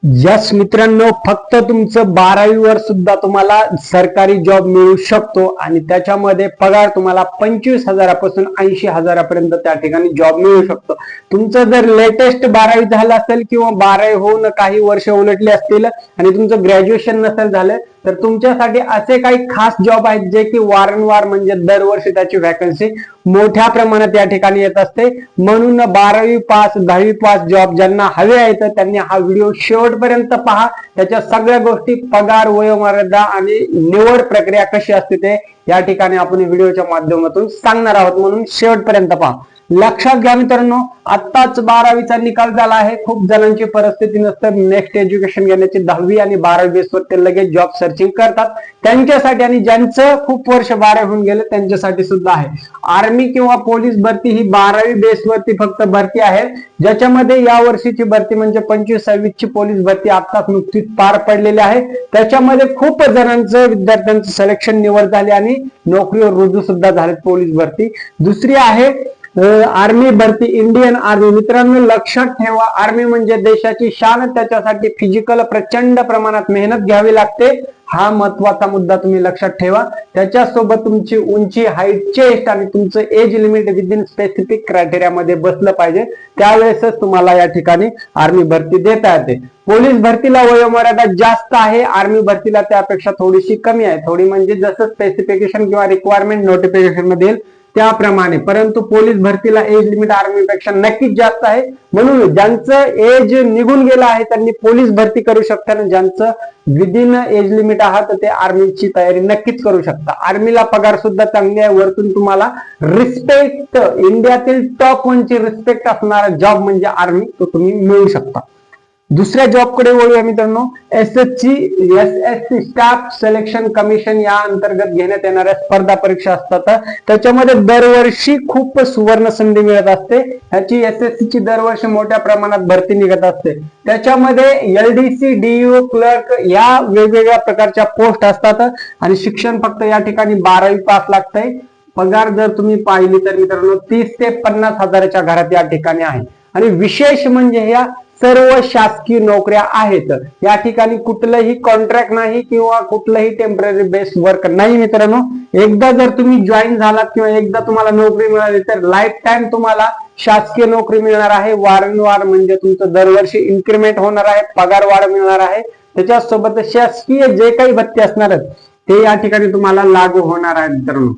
Yes मित्रांनो, फक्त तुमचं 12वीवर सुद्धा तुम्हाला सरकारी जॉब मिळू शकतो आणि त्याच्यामध्ये पगार तुम्हाला 25,000पासून 80,000पर्यंत त्या ठिकाणी जॉब मिळू शकतो. तुमचं जर लेटेस्ट 12वी झालं असेल किंवा 12वी होऊन काही वर्ष उलटले असतील आणि तुमचं ग्रॅज्युएशन नसेल झालं तर तुमच्यासाठी असे काही खास जॉब आहेत जे की वारंवार म्हणजे दरवर्षी त्याची वॅकन्सी मोठ्या प्रमाणात या ठिकाणी येत असते. म्हणून 12वी पास 10वी पास जॉब ज्यांना हवे आहेत त्यांनी हा व्हिडिओ शेवटपर्यंत पहा. त्याच्या सगळ्या गोष्टी पगार, वयोमर्यादा आणि निवड प्रक्रिया कशी असते ते या ठिकाणी आपण व्हिडिओच्या माध्यमातून सांगणार आहोत, म्हणून शेवटपर्यंत पहा. लक्षात घ्या मित्रांनो, आत्ताच 12वीचा निकाल झाला आहे. खूप जणांची परिस्थिती नसते नेक्स्ट एज्युकेशन घेण्याची 10वी आणि 12वी बेसवर ते लगेच जॉब सर्चिंग करतात. त्यांच्यासाठी आणि ज्यांचं खूप वर्ष 12वी होऊन गेले त्यांच्यासाठी सुद्धा आहे. आर्मी किंवा पोलीस भरती ही 12वी बेसवरती फक्त भरती आहे, ज्याच्यामध्ये या वर्षीची भरती म्हणजे 25-26 ची पोलीस भरती आत्ताच नुकतीच पार पडलेली आहे. त्याच्यामध्ये खूप जणांचं विद्यार्थ्यांचं सिलेक्शन निवड झाली आणि नोकरीवर रुजू सुद्धा झाले पोलीस भरती. दुसरी आहे आर्मी भरती, इंडियन आर्मी. मित्रांनो लक्षात ठेवा, आर्मी म्हणजे देशाची शान. त्याच्यासाठी फिजिकल प्रचंड प्रमाणात मेहनत घ्यावी लागते. हा महत्वाचा मुद्दा तुम्ही लक्षात ठेवा. त्याच्यासोबत तुमची उंची, हाईट, चेस्ट आणि तुमचं एज लिमिट विदिन स्पेसिफिक क्रायटेरियामध्ये बसलं पाहिजे, त्यावेळेसच तुम्हाला या ठिकाणी आर्मी भरती देता येते. पोलीस भरतीला वयोमर्यादा जास्त आहे, आर्मी भरतीला त्यापेक्षा थोडीशी कमी आहे. थोडी म्हणजे जसं स्पेसिफिकेशन किंवा रिक्वायरमेंट नोटिफिकेशन मध्ये येईल त्याप्रमाणे, परंतु पोलीस भरतीला एज लिमिट आर्मी पेक्षा नक्कीच जास्त आहे. म्हणून ज्यांचं एज निघून गेलं आहे त्यांनी पोलीस भरती करू शकता आणि ज्यांचं विदिन एज लिमिट आहात ते आर्मीची तयारी नक्कीच करू शकता. आर्मीला पगार सुद्धा चांगली आहे. वरतून तुम्हाला रिस्पेक्ट, इंडियातील टॉप 1 ची रिस्पेक्ट असणारा जॉब म्हणजे आर्मी, तो तुम्ही मिळू शकता. दुसऱ्या जॉबकडे वळूया मित्रांनो. एसएससी स्टाफ सिलेक्शन कमिशन या अंतर्गत घेण्यात येणाऱ्या स्पर्धा परीक्षा असतात. त्याच्यामध्ये दरवर्षी खूप सुवर्ण संधी मिळत असते. ह्याची एसएससी ची दरवर्षी मोठ्या प्रमाणात भरती निघत असते. त्याच्यामध्ये एलडीसी, डीयू, क्लर्क या वेगवेगळ्या प्रकारच्या पोस्ट असतात आणि शिक्षण फक्त या ठिकाणी 12वी पास लागतंय. पगार जर तुम्ही पाहिली तर मित्रांनो 30 ते 50 हजाराच्या घरात या ठिकाणी आहे. आणि विशेष म्हणजे या सर्व शासकीय नोकऱ्या आहेत. या ठिकाणी कुठलंही कॉन्ट्रॅक्ट नाही किंवा कुठलंही टेम्पररी बेस वर्क नाही मित्रांनो. एकदा जर तुम्ही जॉईन झालात किंवा एकदा तुम्हाला नोकरी मिळाली तर लाईफ टाइम तुम्हाला शासकीय नोकरी मिळणार आहे. वारंवार म्हणजे तुमचं दरवर्षी इन्क्रिमेंट होणार आहे, पगार वाढ मिळणार आहे. त्याच्यासोबत शासकीय जे काही भत्ते असणार आहेत ते या ठिकाणी तुम्हाला लागू होणार आहे मित्रांनो.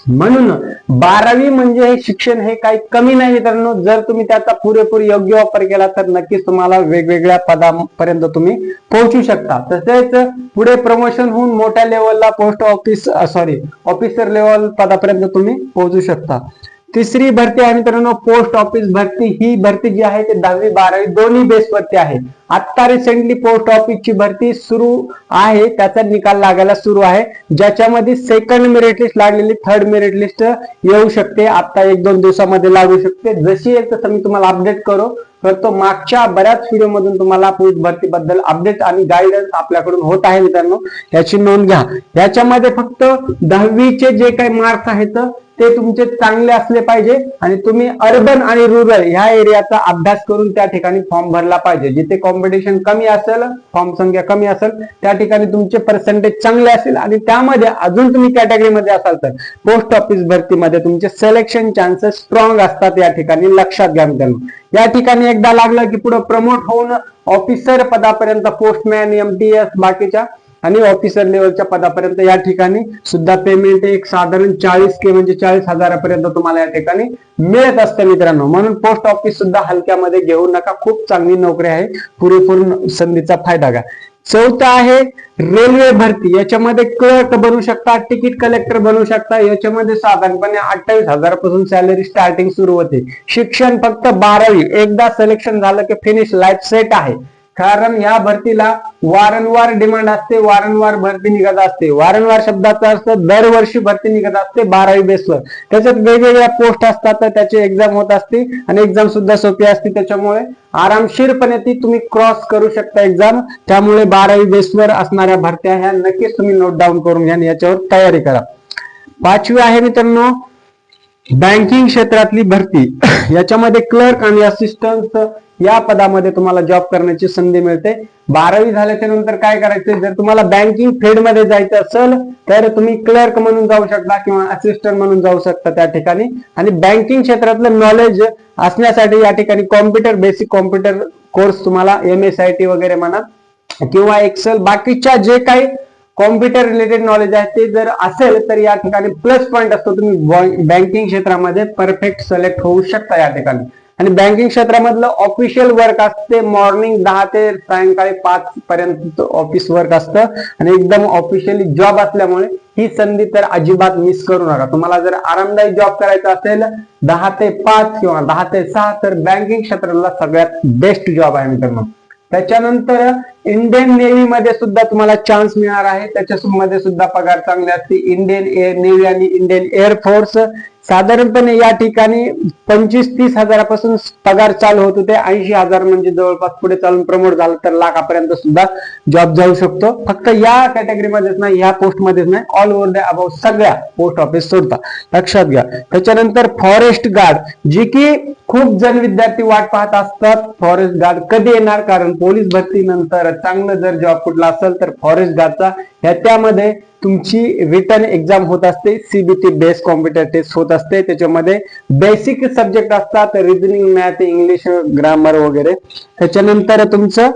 म्हणून 12वी म्हणजे हे शिक्षण हे काही कमी नाही मित्रांनो. जर तुम्ही त्याचा पुरेपूर योग्य वापर केला तर नक्कीच तुम्हाला वेगवेगळ्या पदापर्यंत तुम्ही पोहोचू शकता. तसेच पुढे प्रमोशन होऊन मोठ्या लेवलला ऑफिसर लेवल पदापर्यंत तुम्ही पोहोचू शकता. तिसरी भरती आहे मित्रांनो पोस्ट ऑफिस भरती. ही भरती जी आहे ते 10वी 12वी दोन्ही बेसवरती आहे. आता रिसेंटली पोस्ट ऑफिसची भरती सुरू आहे, त्याचा निकाल लागायला सुरू आहे, ज्याच्यामध्ये सेकंड मेरिट लिस्ट लागलेली थर्ड मेरिट लिस्ट येऊ शकते. आता 1-2 दिवसामध्ये लागू शकते. जशी येईल तसं मी तुम्हाला अपडेट करतो. मागच्या बऱ्याच व्हिडिओ मधून तुम्हाला पोस्ट भरतीबद्दल अपडेट आणि गायडन्स आपल्याकडून होत आहे मित्रांनो, याची नोंद घ्या. याच्यामध्ये फक्त 10वीचे जे काही मार्क्स आहेत ते तुमचे चांगले असले पाहिजे आणि तुम्ही अर्बन आणि रुरल ह्या एरियाचा अभ्यास करून त्या ठिकाणी फॉर्म भरला पाहिजे. जिथे कॉम्पिटिशन कमी असेल, फॉर्म संख्या कमी असेल त्या ठिकाणी तुमचे पर्सेंटेज चांगले असेल आणि त्यामध्ये अजून तुम्ही कॅटेगरीमध्ये असाल तर पोस्ट ऑफिस भरतीमध्ये तुमचे सिलेक्शन चान्सेस स्ट्रॉंग असतात. या ठिकाणी लक्षात घ्या मित्रांनो. या ठिकाणी एकदा लागलं की पुढे प्रमोट होऊन ऑफिसर पदापर्यंत, पोस्टमॅन, एमटीएस बाकीच्या आणि ऑफिसर लेवलच्या पदापर्यंत या ठिकाणी सुद्धा पेमेंट एक साधारण 40K म्हणजे 40,000पर्यंत तुम्हाला या ठिकाणी मिळत असते मित्रांनो. म्हणून पोस्ट ऑफिस सुद्धा हलक्यामध्ये घेऊ नका, खूप चांगली नोकरी आहे, पुरेपूर संधीचा फायदा घ्या. चौथं आहे रेल्वे भरती. याच्यामध्ये क्लर्क बनू शकता, तिकीट कलेक्टर बनू शकता. याच्यामध्ये साधारणपणे 28,000पासून सॅलरी स्टार्टिंग सुरू होते. शिक्षण फक्त 12वी. एकदा सिलेक्शन झालं की फिनिश, लाईफ सेट आहे. कारण या भरतीला वारंवार डिमांड असते, वारंवार भरती निघत असते. वारंवार शब्दाचा अर्थ दरवर्षी भरती निघत असते 12वी बेसवर. त्याच्यात वेगवेगळ्या पोस्ट असतात, तर त्याची एक्झाम होत असते आणि एक्झाम सुद्धा सोपी असते. त्याच्यामुळे आरामशीरपणे ती तुम्ही क्रॉस करू शकता एक्झाम. त्यामुळे 12वी बेसवर असणाऱ्या भरत्या ह्या नक्कीच तुम्ही नोट डाऊन करून घ्या आणि याच्यावर तयारी करा. 5वी आहे मित्रांनो बँकिंग क्षेत्रातली भरती. याच्यामध्ये क्लर्क आणि असिस्टंट या पदामध्ये तुम्हाला जॉब करण्याची संधी मिळते. 12वी झाल्याच्या नंतर काय करायचं, जर तुम्हाला बँकिंग फील्ड मध्ये जायचं असेल तर तुम्ही क्लर्क म्हणून जाऊ शकता किंवा असिस्टंट म्हणून जाऊ शकता त्या ठिकाणी. आणि बँकिंग क्षेत्रातलं नॉलेज असण्यासाठी या ठिकाणी कॉम्प्युटर, बेसिक कॉम्प्युटर कोर्स तुम्हाला MSIT वगैरे म्हणा किंवा एक्सेल, बाकीच्या जे काही कॉम्प्युटर रिलेटेड नॉलेज आहे ते जर असेल तर या ठिकाणी प्लस पॉईंट असतो, तुम्ही बँकिंग क्षेत्रामध्ये परफेक्ट सिलेक्ट होऊ शकता या ठिकाणी. आणि बँकिंग क्षेत्रामधलं ऑफिशियल वर्क असते, मॉर्निंग 10 ते सायंकाळी 5 पर्यंत ऑफिस वर्क असतं आणि एकदम ऑफिशियली जॉब असल्यामुळे ही संधी तर अजिबात मिस करू नका. तुम्हाला जर आरामदायी जॉब करायचा असेल 10 ते 5 किंवा 10 ते 6 तर बँकिंग क्षेत्राला सगळ्यात बेस्ट जॉब आहे मित्रांनो. त्याच्यानंतर इंडियन नेव्ही मध्ये सुद्धा तुम्हाला चान्स मिळणार आहे, त्याच्यामध्ये सुद्धा पगार चांगले असते. इंडियन नेव्ही आणि इंडियन एअरफोर्स साधारणपणे या ठिकाणी 25-30 हजारापासून पगार चालू होतो, ते 80,000 म्हणजे जवळपास पुढे चालून प्रमोट झालं तर लाखापर्यंत सुद्धा जॉब जाऊ शकतो. फक्त या कॅटेगरीमध्येच नाही, या पोस्ट मध्येच नाही, ऑल ओव्हर द अबाउट सगळ्या पोस्ट ऑफिस सोडता, लक्षात घ्या. त्याच्यानंतर फॉरेस्ट गार्ड, जी की खूप जण विद्यार्थी वाट पाहत असतात फॉरेस्ट गार्ड कधी येणार, कारण पोलीस भरती नंतर चांगलं जर जॉब कुठला असेल तर फॉरेस्ट गार्डचा त्यामध्ये तुमची रिटर्न एक्झाम होत असते, CBT बेस कॉम्प्युटर टेस्ट होत असते. त्याच्यामध्ये बेसिक सब्जेक्ट असतात, रिजनिंग, मॅथ, इंग्लिश, ग्रामर वगैरे. त्याच्यानंतर तुमचं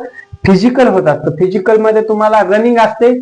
फिजिकल होत असतं. फिजिकल मध्ये तुम्हाला रनिंग असते,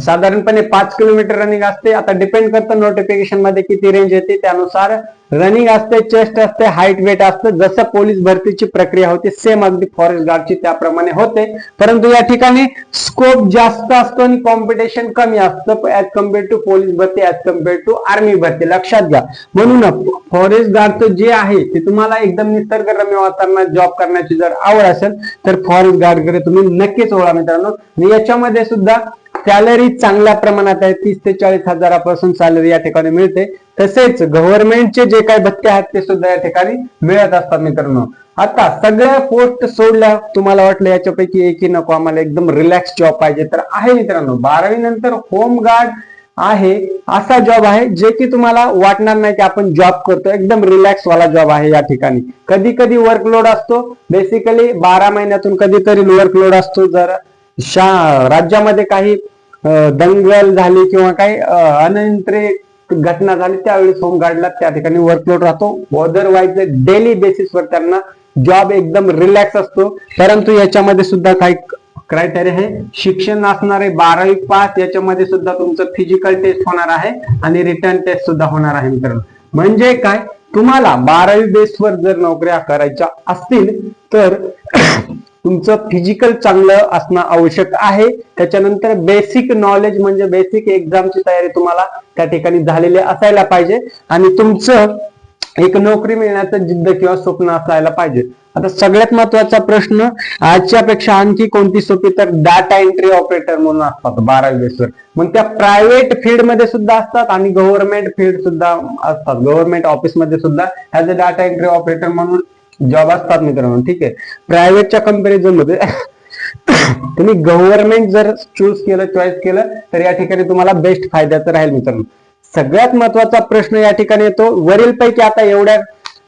साधारणपणे 5 किलोमीटर रनिंग असते. आता डिपेंड करतं नोटिफिकेशन मध्ये किती रेंज येते त्यानुसार रनिंग असते, चेस्ट असते, हाईट वेट असतं. जसं पोलीस भरतीची प्रक्रिया होते सेम अगदी फॉरेस्ट गार्डची त्याप्रमाणे होते, परंतु या ठिकाणी स्कोप जास्त असतो आणि कॉम्पिटिशन कमी असतं ऍज कम्पेअर टू पोलीस भरती, ऍज कम्पेअर टू आर्मी भरती, लक्षात घ्या. म्हणून फॉरेस्ट गार्डचं जे आहे ते तुम्हाला एकदम निसर्गरम्य वातावरणात जॉब करण्याची जर आवड असेल तर फॉरेस्ट गार्डकडे तुम्ही नक्कीच वळा मित्रांनो. आणि याच्यामध्ये सुद्धा सॅलरी चांगल्या प्रमाणात आहे, 30 ते 40 हजारापासून सॅलरी या ठिकाणी मिळते. तसेच गव्हर्नमेंटचे जे काही भत्ते आहेत ते सुद्धा या ठिकाणी मिळत असतात मित्रांनो. आता सगळ्या पोस्ट सोडल्या, तुम्हाला वाटलं याच्यापैकी एकही नको, आम्हाला एकदम रिलॅक्स जॉब पाहिजे, तर आहे मित्रांनो 12वी नंतर होम गार्ड आहे, असा जॉब आहे जे की तुम्हाला वाटणार नाही की आपण जॉब करतो, एकदम रिलॅक्स वाला जॉब आहे. या ठिकाणी कधी कधी वर्कलोड असतो, बेसिकली 12 महिन्यातून कधीतरी वर्कलोड असतो. जर राज्यामध्ये काही दंगल झाली किंवा काही अनियंत्रित घटना झाली त्यावेळेस होमगार्डला त्या ठिकाणी वर्कलोड राहतो. अदरवाईज डेली बेसिसवर त्यांना जॉब एकदम रिलॅक्स असतो. परंतु याच्यामध्ये सुद्धा काही क्रायटेरिया आहे, शिक्षण असणारे 12वी पास, याच्यामध्ये सुद्धा तुमचं फिजिकल टेस्ट होणार आहे आणि रिटर्न टेस्ट सुद्धा होणार आहे मित्रांनो. म्हणजे काय, तुम्हाला 12वी बेसवर जर नोकऱ्या करायच्या असतील तर तुमचं फिजिकल चांगलं असणं आवश्यक आहे. त्याच्यानंतर बेसिक नॉलेज म्हणजे बेसिक एक्झामची तयारी तुम्हाला त्या ठिकाणी झालेली असायला पाहिजे आणि तुमचं एक नोकरी मिळण्याचं जिद्द किंवा स्वप्न असायला पाहिजे. आता सगळ्यात महत्वाचा प्रश्न, आजच्या पेक्षा आणखी कोणती सोपी, तर डाटा एंट्री ऑपरेटर म्हणून असतात 12वी बेसवर. मग त्या प्रायव्हेट फील्ड मध्ये सुद्धा असतात आणि गव्हर्नमेंट फील्ड सुद्धा असतात, गव्हर्नमेंट ऑफिस मध्ये सुद्धा as a data entry operator म्हणून जॉब असतात मित्रांनो. ठीक आहे, प्रायव्हेटच्या कंपॅरिझन मध्ये तुम्ही गव्हर्नमेंट जर चॉईस केलं तर या ठिकाणी तुम्हाला बेस्ट फायद्याचं राहील मित्रांनो. सगळ्यात महत्वाचा प्रश्न या ठिकाणी येतो, वरील पैकी आता एवढ्या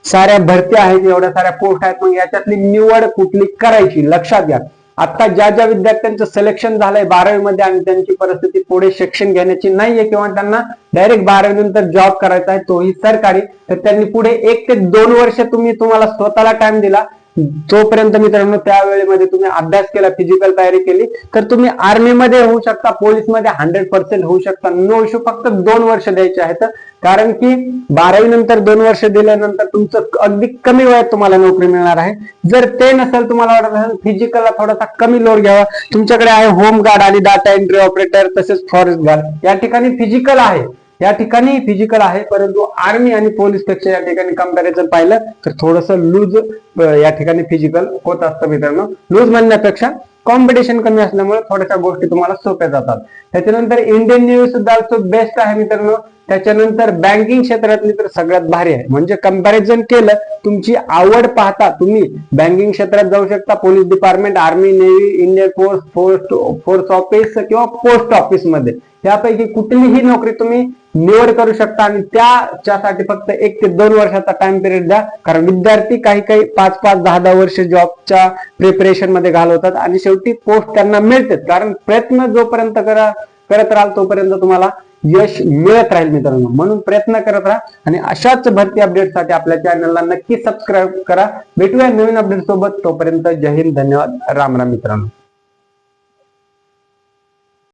साऱ्या भरत्या आहेत, एवढ्या साऱ्या पोस्ट आहेत, मग याच्यातली निवड कुठली करायची, लक्षात घ्या. आता ज्या ज्या विद्यार्थ्यांचं सिलेक्शन झालंय 12वी मध्ये आणि त्यांची परिस्थिती पुढे शिक्षण घेण्याची नाहीये किंवा त्यांना डायरेक्ट 12वी नंतर जॉब करायचा आहे तोही सरकारी, तर त्यांनी पुढे 1 ते 2 वर्ष तुम्हाला स्वतःला टाइम दिला, तोपर्यंत मित्रांनो त्यावेळेमध्ये तुम्ही अभ्यास केला, फिजिकल तयारी केली तर तुम्ही आर्मी मध्ये होऊ शकता, पोलीस मध्ये 100% होऊ शकता. नो इश्यू, फक्त 2 वर्ष द्यायचे आहेत. कारण की 12वी नंतर 2 वर्ष दिल्यानंतर तुमचं अगदी कमी वयात तुम्हाला नोकरी मिळणार आहे. जर ते नसेल, तुम्हाला वाटत असेल फिजिकलला थोडासा कमी लोड घ्यावा, तुमच्याकडे आहे होम गार्ड आणि डाटा एंट्री ऑपरेटर तसेच फॉरेस्ट गार्ड. या ठिकाणी फिजिकल आहे, या ठिकाणी फिजिकल आहे, परंतु आर्मी आणि पोलीस पेक्षा या ठिकाणी कंपॅरिझन पाहिलं तर थोडस लूज या ठिकाणी फिजिकल होत असतं मित्रांनो. लूज म्हणण्यापेक्षा कॉम्पिटिशन कमी असल्यामुळे थोड्याशा गोष्टी तुम्हाला सोप्या जातात. त्याच्यानंतर इंडियन नेव्ही सुद्धा बेस्ट आहे मित्रांनो. त्याच्यानंतर बँकिंग क्षेत्रातली तर सगळ्यात भारी आहे. म्हणजे कंपॅरिझन केलं, तुमची आवड पाहता तुम्ही बँकिंग क्षेत्रात जाऊ शकता, police department, army, navy, Indian force office किंवा पोस्ट ऑफिस मध्ये, त्यापैकी कुठलीही नोकरी तुम्ही निवड करू शकता आणि त्याच्यासाठी फक्त 1 ते 2 वर्षाचा टाइम पिरियड द्या. कारण विद्यार्थी काही 5-5, 10-10 वर्ष जॉबच्या प्रिपरेशन मध्ये घालवतात आणि शेवटी पोस्ट त्यांना मिळते. कारण प्रयत्न जोपर्यंत करत राहाल तोपर्यंत तुम्हाला यश मिळत राहील मित्रांनो. म्हणून प्रयत्न करत राहा आणि अशाच भरती अपडेटसाठी आपल्या चॅनलला नक्की सबस्क्राईब करा. भेटूया नवीन अपडेट सोबत. तोपर्यंत जय हिंद, धन्यवाद, राम राम मित्रांनो.